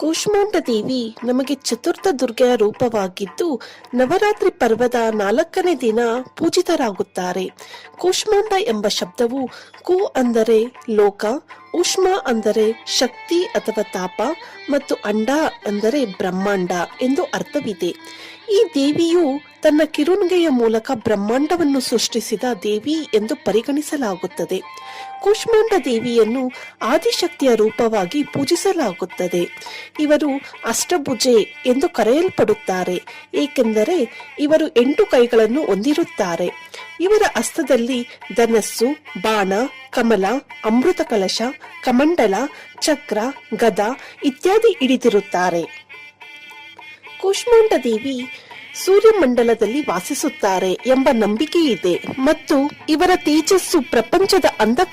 ಕೂಷ್ಮಾಂಡ ದೇವಿ ನಮಗೆ ಚತುರ್ಥ ದುರ್ಗೆಯ ರೂಪವಾಗಿದ್ದು ನವರಾತ್ರಿ ಪರ್ವದ 4ನೇ ದಿನ ಪೂಜಿತರಾಗುತ್ತಾರೆ. ಕೂಷ್ಮಾಂಡ ಎಂಬ ಶಬ್ದವು ಕು ಅಂದರೆ ಲೋಕ, ಉಷ್ಮ ಅಂದರೆ ಶಕ್ತಿ ಅಥವಾ ತಾಪ ಮತ್ತು ಅಂಡ ಅಂದರೆ ಬ್ರಹ್ಮಾಂಡ ಎಂದು ಅರ್ಥವಿದೆ. ಈ ದೇವಿಯು ತನ್ನ ಕಿರುನಗೆಯ ಮೂಲಕ ಬ್ರಹ್ಮಾಂಡವನ್ನು ಸೃಷ್ಟಿಸಿದ ದೇವಿ ಎಂದು ಪರಿಗಣಿಸಲಾಗುತ್ತದೆ. ಕೂಷ್ಮಾಂಡ ದೇವಿಯನ್ನು ಆದಿಶಕ್ತಿಯ ರೂಪವಾಗಿ ಪೂಜಿಸಲಾಗುತ್ತದೆ. ಇವರು ಅಷ್ಟಭುಜೆ ಎಂದು ಕರೆಯಲ್ಪಡುತ್ತಾರೆ, ಏಕೆಂದರೆ ಇವರು 8 ಕೈಗಳನ್ನು ಹೊಂದಿರುತ್ತಾರೆ. ಇವರ ಹಸ್ತದಲ್ಲಿ ಧನಸ್ಸು, ಬಾಣ, ಕಮಲ, ಅಮೃತ ಕಲಶ, ಕಮಂಡಲ, ಚಕ್ರ, ಗದಾ ಇತ್ಯಾದಿ ಹಿಡಿದಿರುತ್ತಾರೆ. ಕೂಷ್ಮಾಂಡ ದೇವಿ ಸೂರ್ಯಮಂಡಲದಲ್ಲಿ ವಾಸಿಸುತ್ತಾರೆ ಎಂಬ ನಂಬಿಕೆ ಇದೆ ಮತ್ತು ಇವರ ತೇಜಸ್ಸು ಪ್ರಪಂಚದ ಅಂಧಕಾರ